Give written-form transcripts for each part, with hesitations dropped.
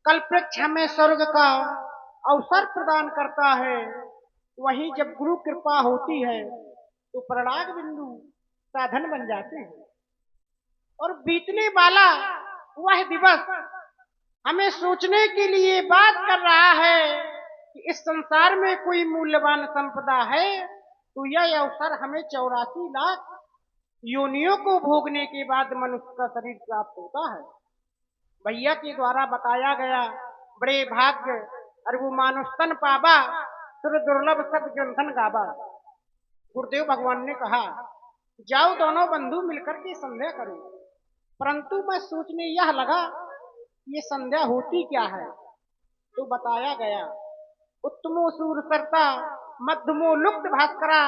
कल्पवृक्ष हमें स्वर्ग का अवसर प्रदान करता है। वहीं जब गुरु कृपा होती है तो प्रणाग बिंदु साधन बन जाते हैं। और बीतने वाला वह दिवस हमें सोचने के लिए बात कर रहा है कि इस संसार में कोई मूल्यवान संपदा है तो यह अवसर हमें 84 लाख योनियों को भोगने के बाद मनुष्य का शरीर प्राप्त होता है। भैया के द्वारा बताया गया बड़े भाग्य अरगु मानुस्तन पावा सुर दुर्लभ सब ग्रंथन गावा। गुरुदेव भगवान ने कहा जाओ दोनों बंधु मिलकर के संध्या करो। परंतु मैं सोचने यह लगा ये संध्या होती क्या है। तो बताया गया उत्तमो सूर करता मध्यमो लुप्त भास्करा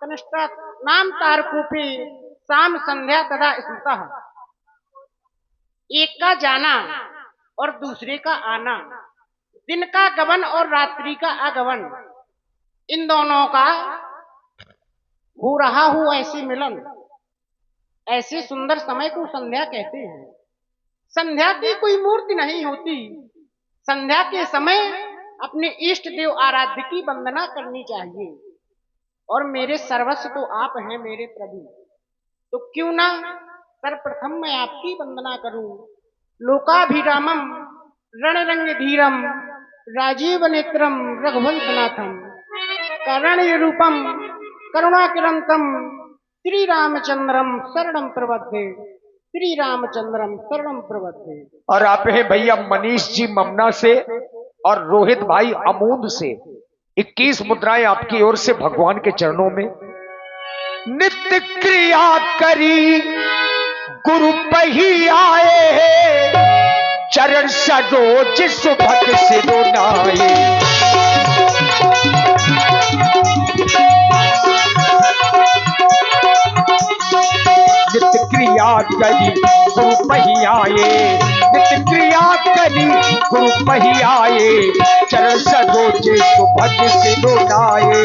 कनिष्ठा नाम तारकूपी शाम संध्या तदा स्मृता। एक का जाना और दूसरे का आना, दिन का गमन और रात्रि का आगमन, इन दोनों का हो रहा हो ऐसे मिलन, ऐसे सुंदर समय को संध्या कहते हैं। संध्या की कोई मूर्ति नहीं होती। संध्या के समय अपने इष्ट देव आराध्य की वंदना करनी चाहिए। और मेरे सर्वस्व तो आप हैं मेरे प्रभु, तो क्यों ना सर्वप्रथम मैं आपकी वंदना करूं। लोकाभिरामम रणरंग धीरम राजीव नेत्रम रघुवंशनाथम करण्य रूपम करुणाकिरंतम श्री रामचंद्रम शरणम प्रबद्धे श्री रामचंद्रम शरणम प्रबद्धे। और आप है भैया मनीष जी ममना से और रोहित भाई अमूद से 21 मुद्राएं आपकी ओर से भगवान के चरणों में। नित्य क्रिया करी गुरु पही आए चरण सरोज सुभग सिरो नाये। नित्य क्रिया करी गुरु पही आए, नित्य क्रिया करी गुरु पही आए चरण सरोज सुभग सिरो नाये।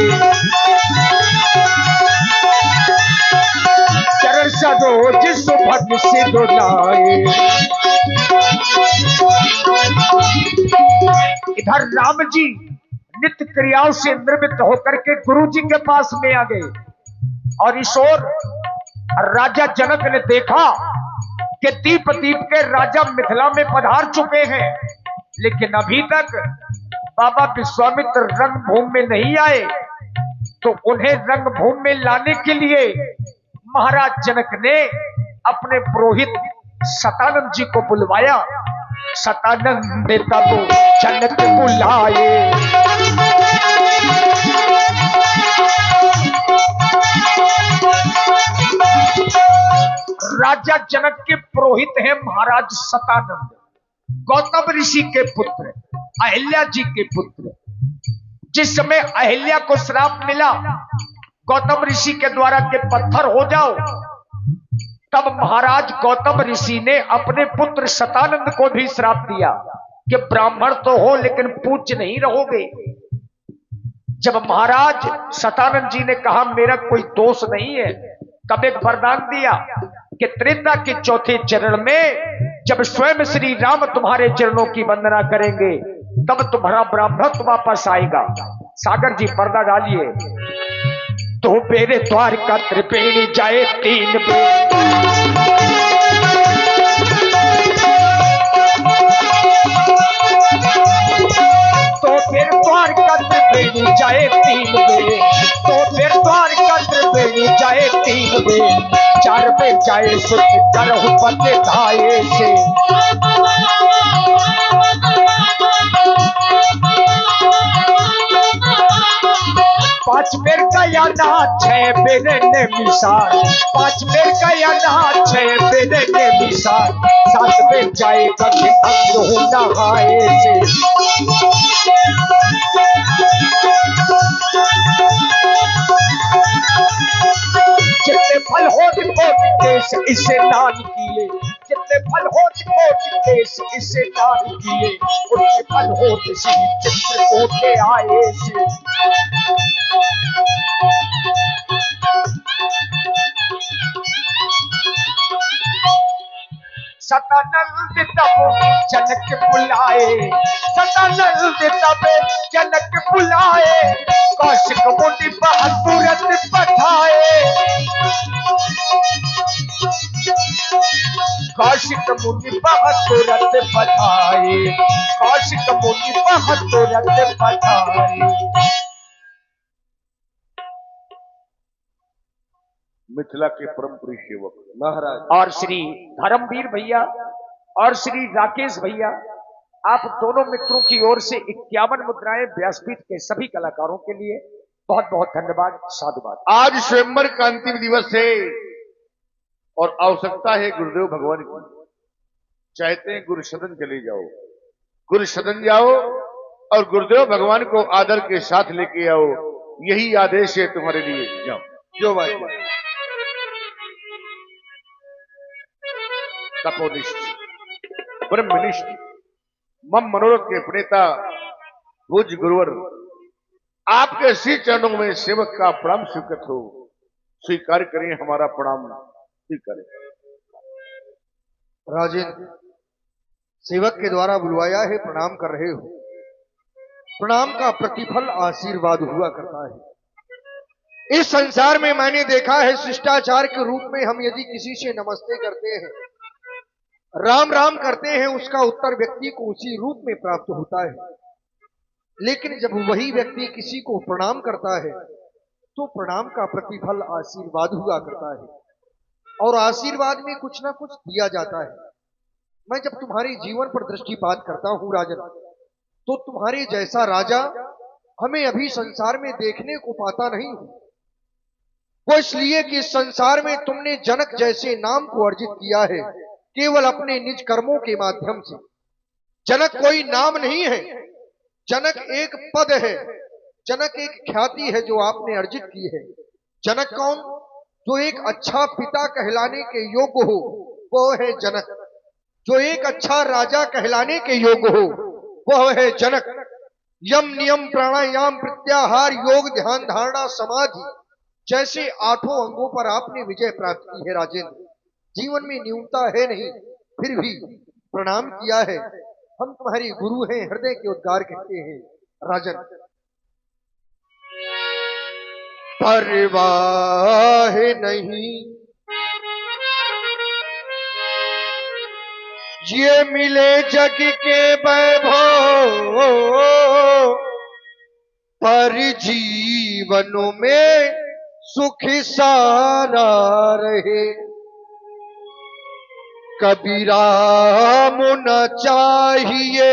चरण सरोज सुभग सिरो नाये। इधर राम जी नित्य क्रियाओं से निर्मित होकर के गुरु जी के पास में आ गए और इस ओर राजा जनक ने देखा कि दीप दीप के राजा मिथिला में पधार चुके हैं, लेकिन अभी तक बाबा विश्वामित्र रंगभूमि में नहीं आए। तो उन्हें रंगभूमि में लाने के लिए महाराज जनक ने अपने पुरोहित सतानंद जी को बुलवाया। सतानंद तब जनक बुलाए, राजा जनक के पुरोहित हैं महाराज सतानंद, गौतम ऋषि के पुत्र, अहिल्या जी के पुत्र। जिस समय अहिल्या को श्राप मिला गौतम ऋषि के द्वारा के पत्थर हो जाओ, तब महाराज गौतम ऋषि ने अपने पुत्र सतानंद को भी श्राप दिया कि ब्राह्मण तो हो लेकिन पूज्य नहीं रहोगे। जब महाराज सतानंद जी ने कहा मेरा कोई दोष नहीं है, तब एक वरदान दिया कि त्रेता के चौथे चरण में जब स्वयं श्री राम तुम्हारे चरणों की वंदना करेंगे तब तुम्हारा ब्राह्मण वापस आएगा। सागर जी पर्दा डालिए। दो बेरे द्वार का त्रिपेणी जाए 3 बेर, तो फिर द्वार का त्रिपेणी जाए 3 बेर, तो फिर द्वार का त्रिपेणी जाए 3 बेर, 4 बेर जाए सुख करहु पते धाये से। 5 बेर गया ना 6 बेर ने मिसाल, 5 बेर गया ना 6 बेर ने मिसाल, 7 बेर जाए कभी अंग नहाए से। जितने फल होत कोट केस इसे दान किए, जितने फल होत कोट केस इसे दान किए, उतने फल होत श्री चित्रकूट के आए से। सदानंद तब जनक बुलाए, सदानंद तब जनक बुलाए, कौशिक मुनि तुरंत पठाए, कौशिक मुनि तुरंत पठाए, कौशिक मुनि तुरंत पठाए। मिथिला के परम पुरी सेवक महाराज और श्री धर्मवीर भैया और श्री राकेश भैया, आप दोनों मित्रों की ओर से 51 मुद्राएं व्यासपीठ के सभी कलाकारों के लिए बहुत बहुत धन्यवाद, साधुवाद। आज स्वयंवर का अंतिम दिवस है और आवश्यकता है गुरुदेव भगवान की। चाहते हैं गुरु सदन चले जाओ, गुरु सदन जाओ और गुरुदेव भगवान को आदर के साथ लेके आओ, यही आदेश है तुम्हारे लिए। जाओ जो भाई तपोनिष्ठ ब्रह्मनिष्ठ मम मनोरथ के प्रणेता पूज्य गुरुवर, आपके श्री चरणों में सेवक का प्रणाम स्वीकृत हो, स्वीकार करें हमारा प्रणाम स्वीकार। राजेंद्र, सेवक के द्वारा बुलवाया है, प्रणाम कर रहे हो। प्रणाम का प्रतिफल आशीर्वाद हुआ करता है। इस संसार में मैंने देखा है, शिष्टाचार के रूप में हम यदि किसी से नमस्ते करते हैं, राम राम करते हैं, उसका उत्तर व्यक्ति को उसी रूप में प्राप्त होता है। लेकिन जब वही व्यक्ति किसी को प्रणाम करता है तो प्रणाम का प्रतिफल आशीर्वाद हुआ करता है, और आशीर्वाद में कुछ ना कुछ दिया जाता है। मैं जब तुम्हारे जीवन पर दृष्टिपात करता हूं राजन, तो तुम्हारे जैसा राजा हमें अभी संसार में देखने को पाता नहीं। वो इसलिए कि इस संसार में तुमने जनक जैसे नाम को अर्जित किया है केवल अपने निज कर्मों के माध्यम से। जनक कोई नाम नहीं है, जनक एक पद है, जनक एक ख्याति है जो आपने अर्जित की है। जनक कौन? जो एक अच्छा पिता कहलाने के योग्य हो, वो है जनक। जो एक अच्छा राजा कहलाने के योग्य हो, वह है जनक। यम नियम प्राणायाम प्रत्याहार योग ध्यान धारणा समाधि जैसे 8 अंगों पर आपने विजय प्राप्त की है राजेंद्र। जीवन में न्यूनता है नहीं, फिर भी प्रणाम किया है। हम तुम्हारे गुरु हैं, हृदय के उद्गार कहते हैं राजन। परवाह नहीं ये मिले जग के वैभव, पर जीवनों में सुख सारा रहे। कबीरा न चाहिए,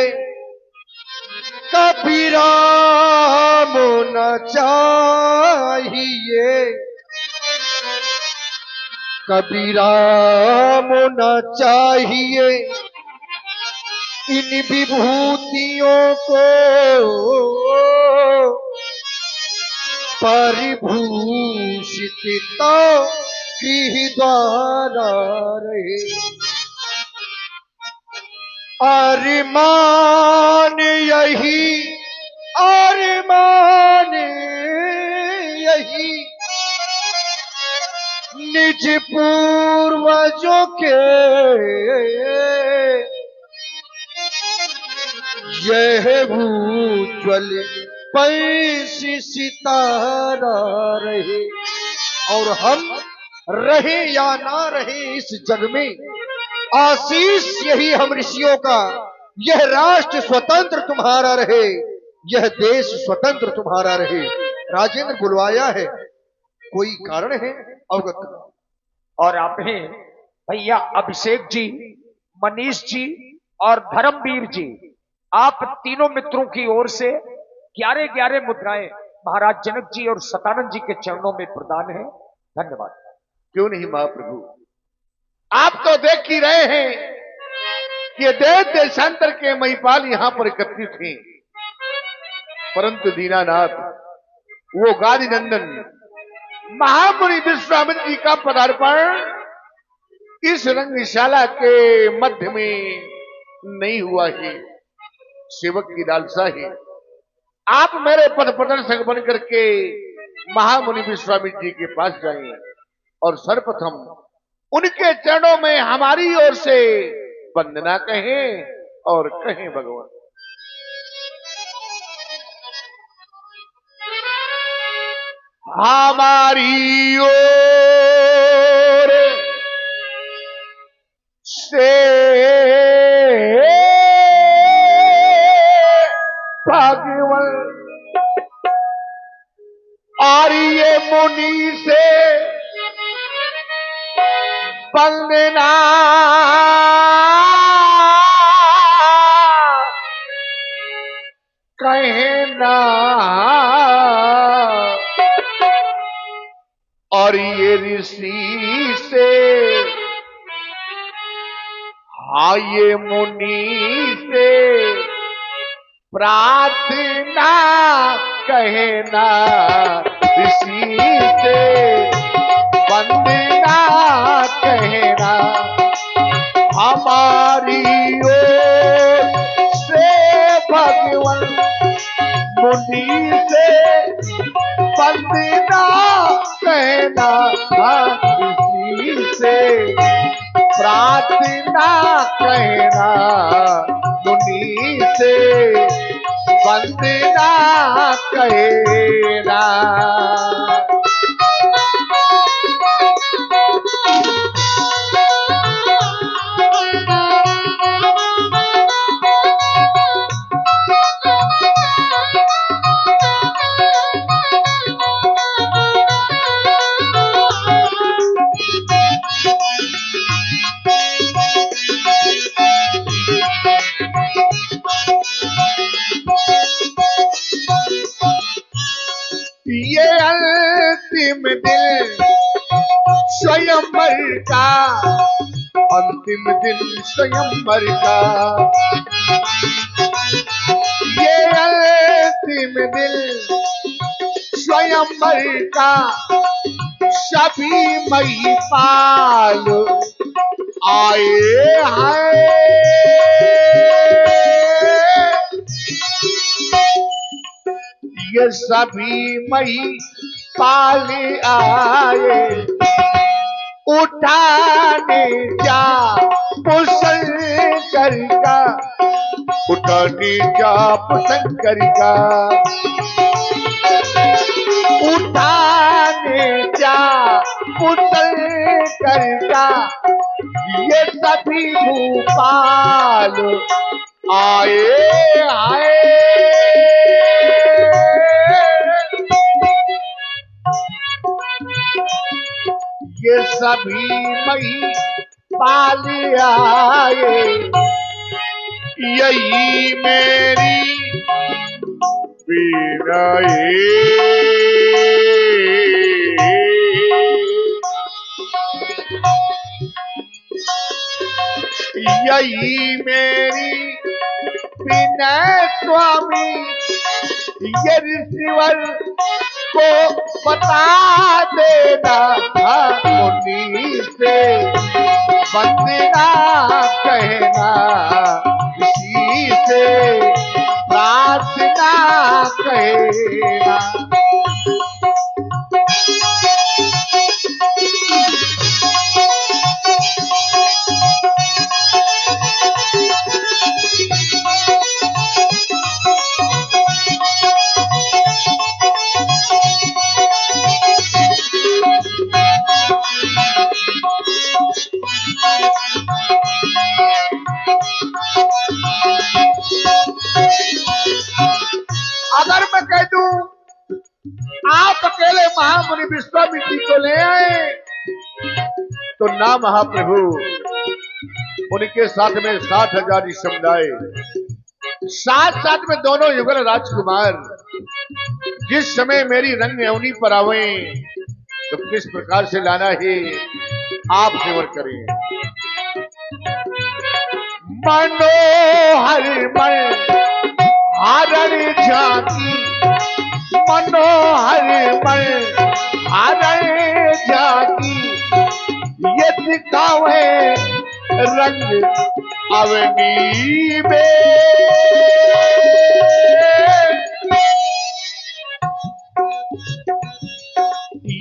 कबीरा न चाहिए, कबीरा न चाहिए इन विभूतियों को, परिभूषित तो गृह द्वारा रहे। अरमान यही, अरमान यही निज पूर्वजों के, यह उज्ज्वल पैसी सितारा रहे। और हम रहे या ना रहे इस जग में, आशीष यही हम ऋषियों का, यह राष्ट्र स्वतंत्र तुम्हारा रहे, यह देश स्वतंत्र तुम्हारा रहे। राजेंद्र बुलवाया है, कोई कारण है अवगत? और आप हैं भैया अभिषेक जी, मनीष जी और धर्मवीर जी, आप तीनों मित्रों की ओर से 11-11 मुद्राएं महाराज जनक जी और सतानंद जी के चरणों में प्रदान है। धन्यवाद। क्यों नहीं महाप्रभु, आप तो देख ही रहे हैं कि देश देशांतर के महिपाल यहां पर एकत्रित हैं, परंतु दीनानाथ वो गादी नंदन महामुनि विश्वामित्र जी का पदार्पण इस रंगशाला के मध्य में नहीं हुआ है। सेवक की लालसा है, आप मेरे पद प्रदर्शक बन करके महामुनि विश्वामित्र जी के पास जाएं और सर्वप्रथम उनके चरणों में हमारी ओर से वंदना कहें और कहें भगवान। हमारी ओर से भगवान और ये मुनि से वंदना कहना और ये ऋषि से हाँ ये मुनि से प्रार्थना कहना ऋषि से वंदना कहना हमारी ओर से भगवान मुनि से वंदना कहना ऋषि से प्रार्थना कहना मुनि से वंदना कहना। ये अंतिम दिन स्वयंवर का अंतिम दिन स्वयंवर का ये अंतिम दिन स्वयंवर का सभी महिपाल आए हैं ये सभी महिपाल आए उठाने जा शंकर का उठाने जा शंकर का उठाने जा शंकर का ये सभी भूपाल आए आए ये सभी महिपाल आए यही मेरी विनय यही मेरी विनय स्वामी ये ऋषिवर को बता देना मुनि से वंदना कहना ऋषि से प्रार्थना कहना। अगर मैं कह दूं आप अकेले महामुनि विश्वामित्र को ले आए तो ना महाप्रभु उनके साथ में 60,000 समुदाय साथ साथ में दोनों युगल राजकुमार जिस समय मेरी रंग अवनी पर आवे तो किस प्रकार से लाना है आप सेवन करें। मनोहर मन हरण झांकी मनोहर मन हरण झांकी ये दिखावे रंग अवनी में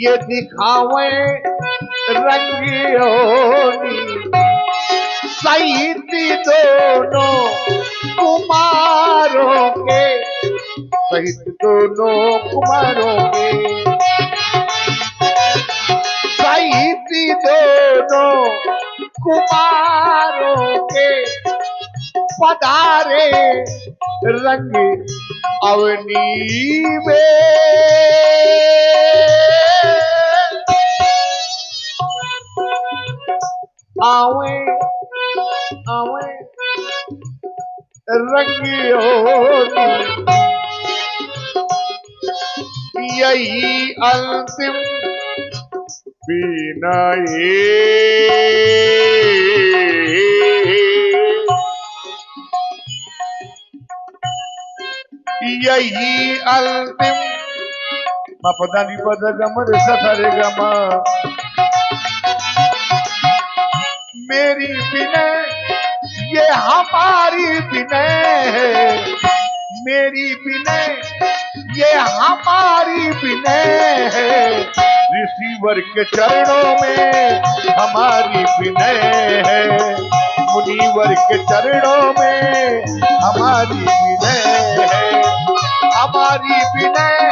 ये दिखावे रंग होनी सहित दोनों कुमारों के, सहित दोनों कुमारों के, सहित दोनों कुमारों के, पधारे रंग अवनी में। आवे आवे रंग अवनी, यही अंतिम विनय, यही अंतिम मपदानी पद गमर सफर गमा। मेरी विनय ये हमारी विनय है, मेरी विनय ये हमारी विनय है, ऋषिवर के चरणों में हमारी विनय है, मुनिवर के चरणों में हमारी विनय है, हमारी विनय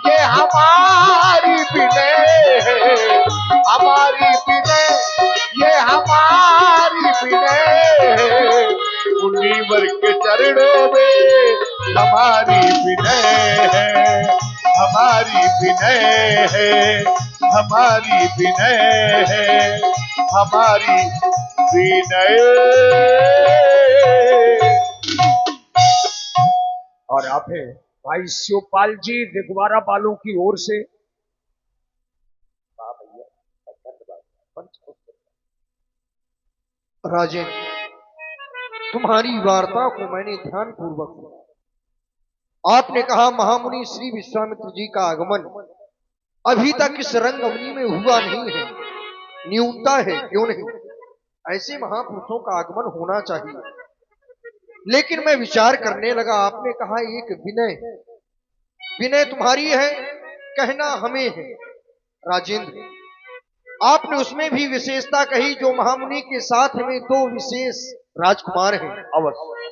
ये हमारी विनय है, हमारी विनय ये हमारी विनय है, मुनिवर के चरणों में हमारी विनय है, हमारी विनय है, हमारी विनय है, हमारी विनय। और आप है भाई शिवपाल जी दिगवारा वालों की ओर से राजेन, तुम्हारी वार्ता को मैंने ध्यान पूर्वक सुना। आपने कहा महामुनि श्री विश्वामित्र जी का आगमन अभी तक इस रंगभूमि में हुआ नहीं है, न्यूनता है, क्यों नहीं? ऐसे महापुरुषों का आगमन होना चाहिए। लेकिन मैं विचार करने लगा, आपने कहा एक विनय, विनय तुम्हारी है, कहना हमें है। राजेंद्र, आपने उसमें भी विशेषता कही, जो महामुनि के साथ में दो विशेष राजकुमार हैं। अवश्य।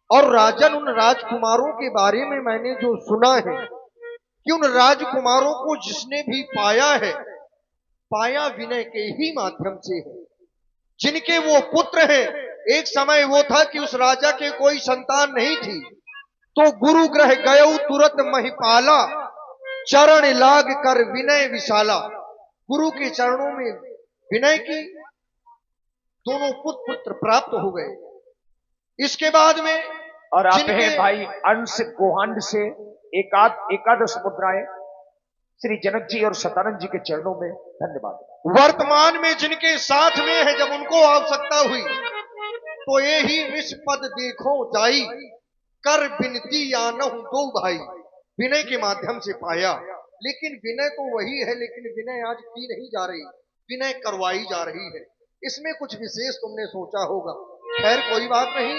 और राजन, उन राजकुमारों के बारे में मैंने जो सुना है कि उन राजकुमारों को जिसने भी पाया है, पाया विनय के ही माध्यम से है। जिनके वो पुत्र हैं, एक समय वो था कि उस राजा के कोई संतान नहीं थी, तो गुरु ग्रह गयो तुरत महिपाला, चरण लाग कर विनय विशाला। गुरु के चरणों में विनय की दोनों पुत्र प्राप्त हो गए। इसके बाद में और आप हैं भाई अंश गोहांड से एकादश मुद्राएं श्री जनक जी और सतानंद जी के चरणों में धन्यवाद। वर्तमान में जिनके साथ में है, जब उनको आवश्यकता हुई तो ये ही निष्पद देखो जाई, कर बिनती आनहु दो भाई। विनय के माध्यम से पाया, लेकिन विनय तो वही है, लेकिन विनय आज की नहीं जा रही, विनय करवाई जा रही है। इसमें कुछ विशेष तुमने सोचा होगा। खैर कोई बात नहीं,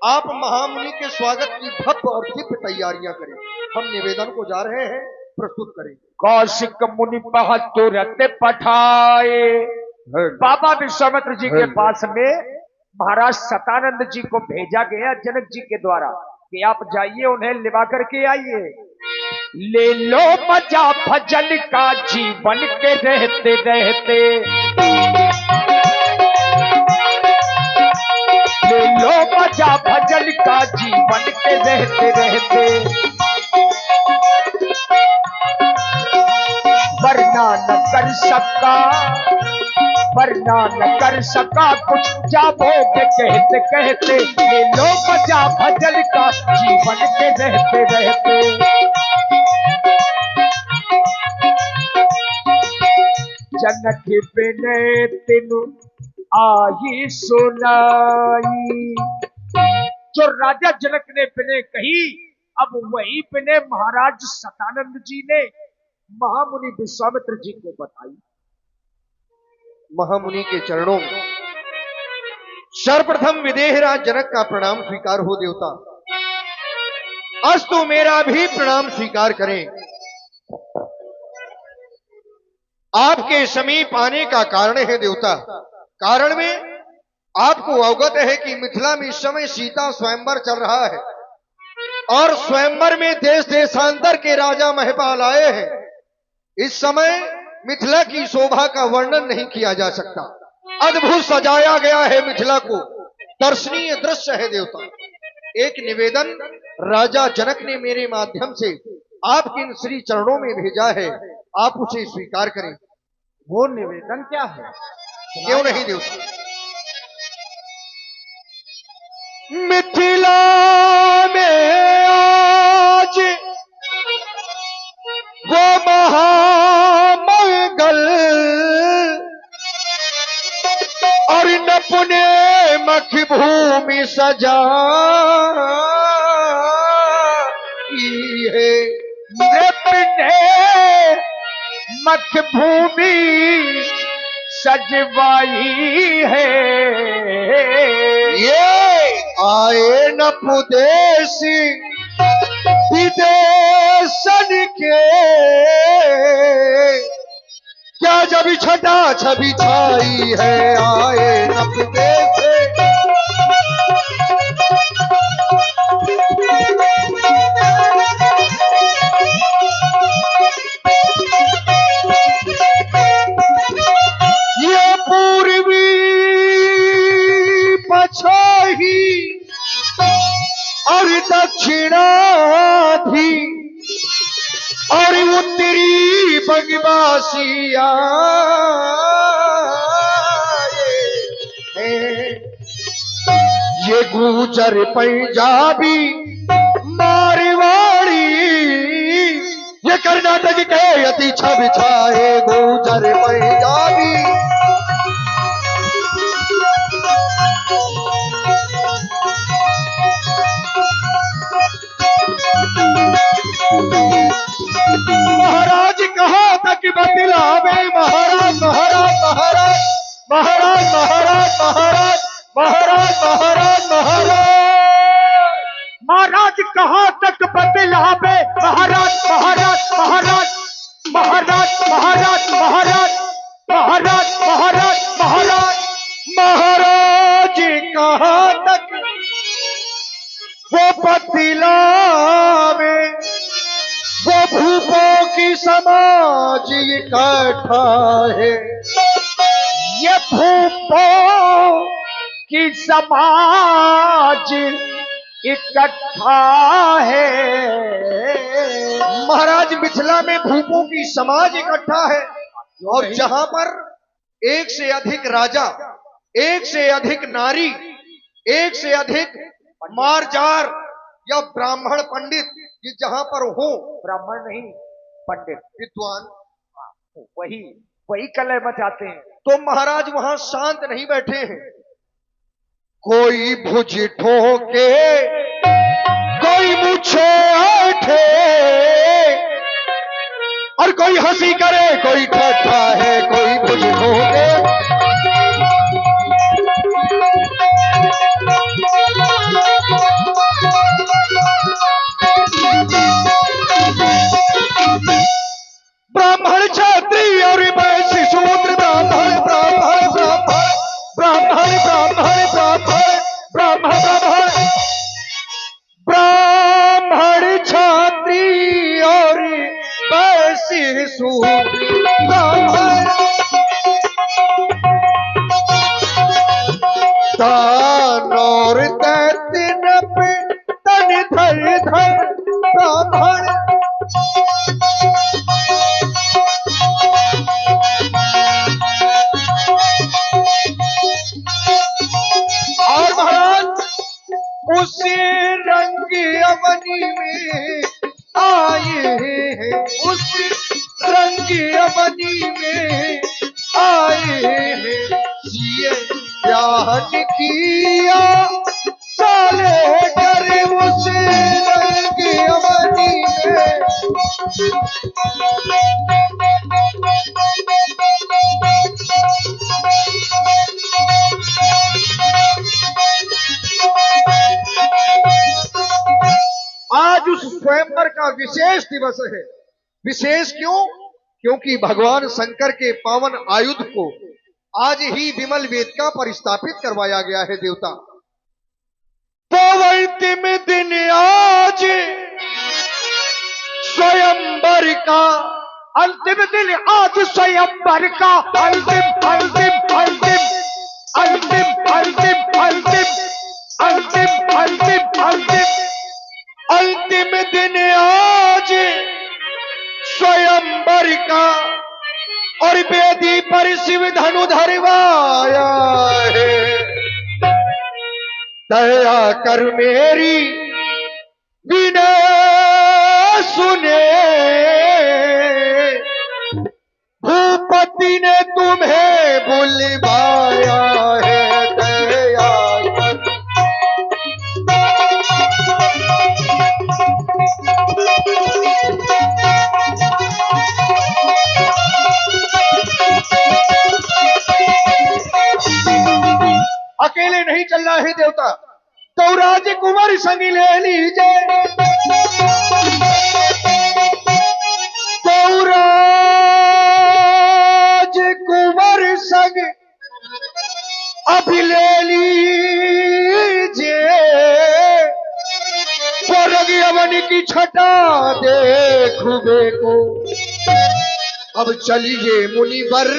आप महामुनि के स्वागत की भव्य और दिव्य तैयारियां करें। हम निवेदन को जा रहे हैं, प्रस्तुत करेंगे। कौशिक मुनि तुरंत पठाए, बाबा विश्वामित्र जी के पास में महाराज सतानंद जी को भेजा गया जनक जी के द्वारा कि आप जाइए, उन्हें लिवा करके आइए। ले लो मजा भजन का जीवन के रहते रहते, ले लो मजा भजन का जीवन के रहते रहते, वरना न कर सका, वरना न कर सका कुछ, जाओगे कहते कहते। ले लो मजा भजन का जीवन के रहते रहते, जनक बिने तिनु आई सुनाई। जो राजा जनक ने बिने कही, अब वही बिने महाराज सतानंद जी ने महामुनि विश्वामित्र जी को बताई। महामुनि के चरणों में सर्वप्रथम विदेहराज जनक का प्रणाम स्वीकार हो देवता। अस्तु, मेरा भी प्रणाम स्वीकार करें। आपके समीप आने का कारण है देवता, कारण में आपको अवगत है कि मिथिला में इस समय सीता स्वयंवर चल रहा है और स्वयंवर में देश देशांतर के राजा महिपाल आए हैं। इस समय मिथिला की शोभा का वर्णन नहीं किया जा सकता। अद्भुत सजाया गया है मिथिला को, दर्शनीय दृश्य है देवता। एक निवेदन राजा जनक ने मेरे माध्यम से आपके इन श्री चरणों में भेजा है, आप उसे स्वीकार करें। वो निवेदन क्या है? क्यों नहीं देवता। मिथिला में आज वो महामंगल और नपुने मख भूमि सजाई है। नपुने मख भूमि सजवाई है। ये आए नपुदेसी विदेशन के, क्या जब छटा छवि छाई है। आए नपुदेसी ये पूर्वी पछाही और दक्षिणाधि और उत्तरी बगवासिया ये गुजर पंजाबी मारवाड़ी, ये कर्नाटक के अति छवि छाए गुजर पंजाबी। महाराज कहाँ तक बतलावे, महाराज महाराज महाराज महाराज महाराज महाराज महाराज महाराज महाराज महाराज कहाँ तक बतलावे, महाराज महाराज महाराज महाराज महाराज महाराज महाराज महाराज महाराज महाराज कहाँ तक वो बतलावे, वो भूपों की समाज इकट्ठा है। ये भूपों की समाज इकट्ठा है। महाराज मिथिला में भूपों की समाज इकट्ठा है और जहां पर एक से अधिक राजा, एक से अधिक नारी, एक से अधिक मारजार या ब्राह्मण पंडित ये जहां पर हो, ब्राह्मण नहीं पंडित विद्वान, वही वही कलह मचाते हैं। तो महाराज वहां शांत नहीं बैठे हैं। कोई भुज ठोके, कोई मुझे आठे और कोई हंसी करे, कोई ठट्ठा है, कोई भुज ठोके। ब्राह्मण क्षत्रिय और वैश्य शूद्र, ब्राह्मण ब्राह्मण ब्राह्मण ब्राह्मण ब्राह्मण ब्राह्मण ब्राह्मण ब्राह्मण ब्राह्मण क्षत्रिय और वैश्य शूद्र ब्राह्मण दानौर दैत्य पे तन धर धर ब्राह्मण। और महाराज उस रंग अवनी में आए हैं, उस रंग अवनी में आए हैं। जिए प्यान किया साले कर उस रंग अवनी में। आज उस स्वयंवर का विशेष दिवस है। विशेष क्यों? क्योंकि भगवान शंकर के पावन आयुध को आज ही विमल वेदिका पर स्थापित करवाया गया है देवता। तो अंतिम दिन आज स्वयंवर का, अंतिम दिन आज स्वयंवर का, अंतिम अंतिम अंतिम अंतिम अंतिम अंतिम अंतिम अंतिम अंतिम अंतिम दिन आज स्वयंवर का, और वेदी पर शिव धनु धरवाया है। दया कर मेरी विनय सुने, भूपति ने तुम्हें बुलवाया है। दया कर। अकेले नहीं चल रहा है देवता, तो राजकुमार संग ले लीजिए। तो राजकुमार संग अभी ले लीजिए। स्वर्ग यवन की छटा देखुबे को। अब चलिए मुनिवर,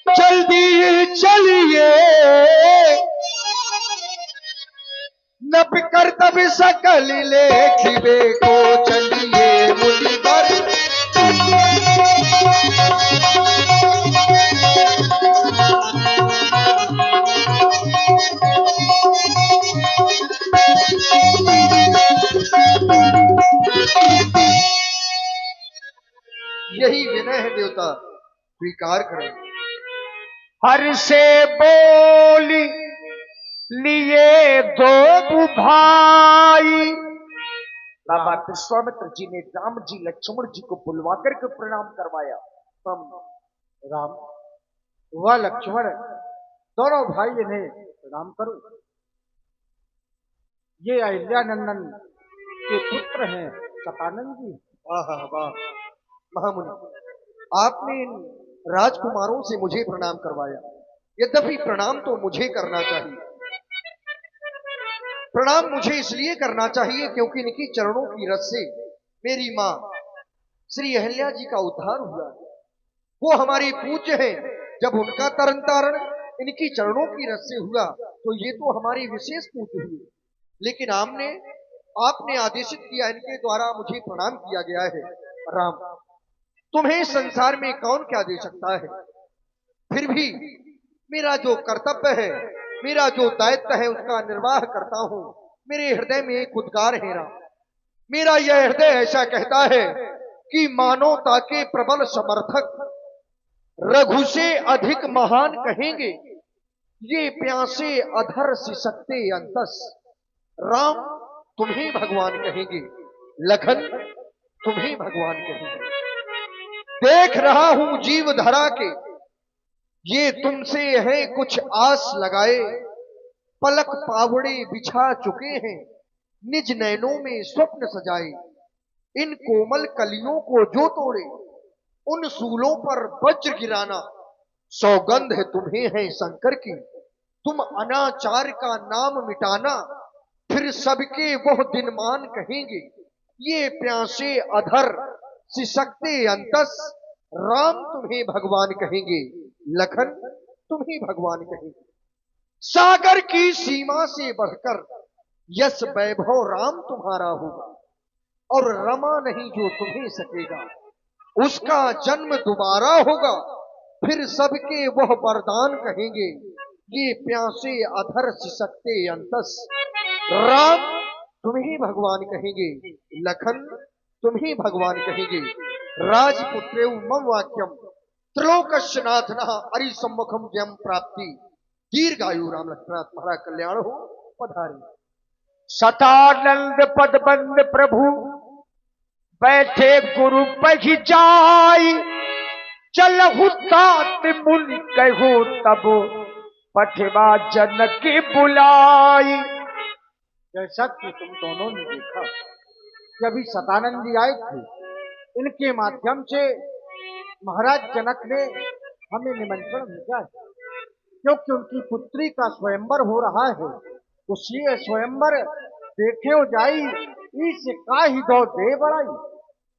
जल्दी चलिए, नप कर्तव्य सकल लेखिबे को। चलिए मुनिवर, यही विनय है देवता, स्वीकार करें। हर से बोली लिए दो भाई। बाबा विश्वामित्र जी ने राम जी लक्ष्मण जी को बुलवा करके प्रणाम करवाया। राम व लक्ष्मण दोनों भाई इन्हें प्रणाम करो। ये अहिल्यानंदन के पुत्र हैं शतानंद जी। वाह वाह महामुनि, आपने इन राजकुमारों से मुझे प्रणाम करवाया। यद्यपि प्रणाम तो मुझे करना चाहिए। प्रणाम मुझे इसलिए करना चाहिए क्योंकि इनकी चरणों की रस से मेरी मां श्री अहिल्या जी का उद्धार हुआ। वो हमारी पूज्य हैं। जब उनका तरन तारण इनकी चरणों की रस से हुआ तो ये तो हमारी विशेष पूज्य हुई। लेकिन आपने आदेशित किया, इनके द्वारा मुझे प्रणाम किया गया है। राम, तुम्हें संसार में कौन क्या दे सकता है? फिर भी मेरा जो कर्तव्य है, मेरा जो दायित्व है, उसका निर्वाह करता हूं। मेरे हृदय में एक उद्गार है राम। मेरा यह हृदय ऐसा कहता है कि मानवता के प्रबल समर्थक रघु से अधिक महान कहेंगे, ये प्यासे अधर सिसकते अंतस। राम तुम्हें भगवान कहेंगे, लखन तुम्हें भगवान कहेंगे। देख रहा हूं जीव धरा के ये तुमसे है कुछ आस लगाए। पलक पावड़े बिछा चुके हैं, निज नैनों में स्वप्न सजाए। इन कोमल कलियों को जो तोड़े, उन सूलों पर वज्र गिराना। सौगंध है तुम्हें है शंकर की, तुम अनाचार का नाम मिटाना। फिर सबके वह दिनमान कहेंगे, ये प्यासे अधर सिसकते अंतस। राम तुम्हें भगवान कहेंगे, लखन तुम्हें भगवान कहेंगे। सागर की सीमा से बढ़कर यश वैभव राम तुम्हारा होगा, और रमा नहीं जो तुम्हें सकेगा। उसका जन्म दोबारा होगा, फिर सबके वह वरदान कहेंगे, ये प्यासे अधर सिसकते अंतस। राम तुम्हें भगवान कहेंगे, लखन तुम्हें भगवान कहेंगे। राजपुत्रे मम वाक्यम त्रिलोकस्य नाथनः हरि सम्मुखम जयम प्राप्ति। दीर्घायु राम लक्ष्मण तुम्हारा कल्याण हो। पधारी। सतानंद पदबंद प्रभु बैठे गुरु पही जाई। चलहु तात मुनि कहु तब पठवा जनक बुलाई। जैसा कि तुम दोनों ने देखा कि अभी सतानंद जी आए थे, इनके माध्यम से महाराज जनक ने हमें निमंत्रण भेजा है। क्योंकि उनकी पुत्री का स्वयंवर हो रहा है। उसी स्वयंवर देखे हो जाई, इस का ही दो दे बड़ाई।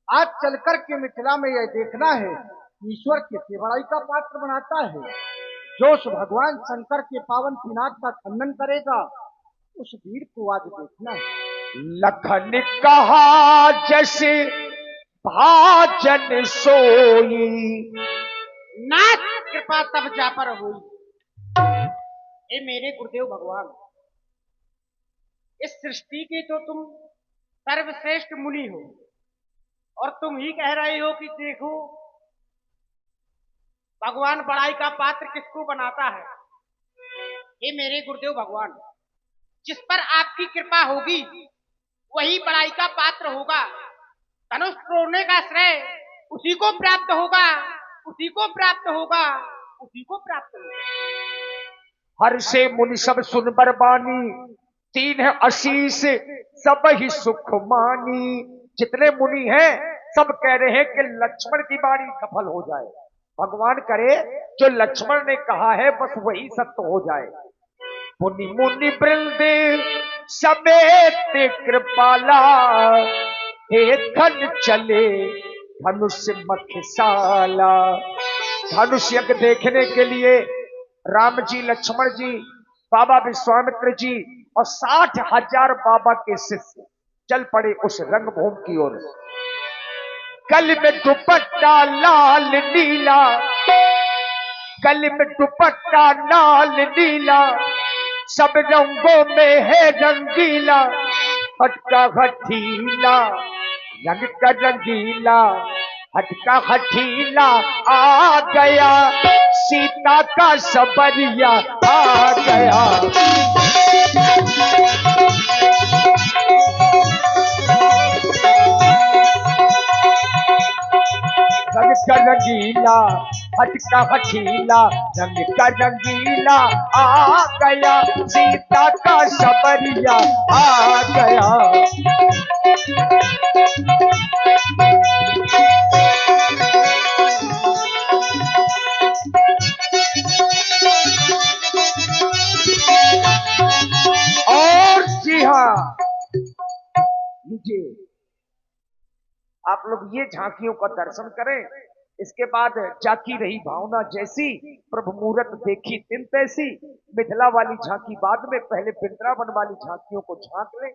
आज चलकर के मिथिला में यह देखना है, ईश्वर किसे बड़ाई का पात्र बनाता है। जो उस भगवान शंकर के पावन पिनाक का खंडन करेगा, उस वीर को आज देखना है। लखन कहा जैसे भाजन सोई, नाथ कृपा तब जा पर हुई। हे मेरे गुरुदेव भगवान, इस सृष्टि के तो तुम सर्वश्रेष्ठ मुनि हो, और तुम ही कह रहे हो कि देखो भगवान बड़ाई का पात्र किसको बनाता है। हे मेरे गुरुदेव भगवान, जिस पर आपकी कृपा होगी वही बड़ाई का पात्र होगा। धनुष तोड़ने का श्रेय उसी को प्राप्त होगा, उसी को प्राप्त होगा, उसी को प्राप्त होगा। हर से मुनि सब सुन बरबानी, तीन है आशीष सब ही सुख मानी। जितने मुनि हैं सब कह रहे हैं कि लक्ष्मण की बाणी सफल हो जाए। भगवान करे जो लक्ष्मण ने कहा है बस वही सत्य हो जाए। मुनि मुनि वृंद समेत कृपाला, हे धन चले धनुष मखसाला। धनुष यज्ञ देखने के लिए राम जी, लक्ष्मण जी, बाबा विश्वामित्र जी और 60,000 बाबा के शिष्य चल पड़े उस रंगभूमि की ओर। गल में दुपट्टा लाल नीला, गल में दुपट्टा लाल नीला, सब रंगों में है रंगीला। हटका हठीला रंग का रंगीला, हटका हठीला आ गया, सीता का सबरिया आ गया। रंग का रंगीला, हटका हठीला, रंग का रंगीला आ गया, सीता का सबरिया आ गया। और जी हाँ, लीजिए आप लोग ये झांकियों का दर्शन करें। इसके बाद जाकी रही भावना जैसी, प्रभु मूरत देखी तिन तैसी। मिथिला वाली झांकी बाद में, पहले वृंदावन वाली झांकियों को झांक लें।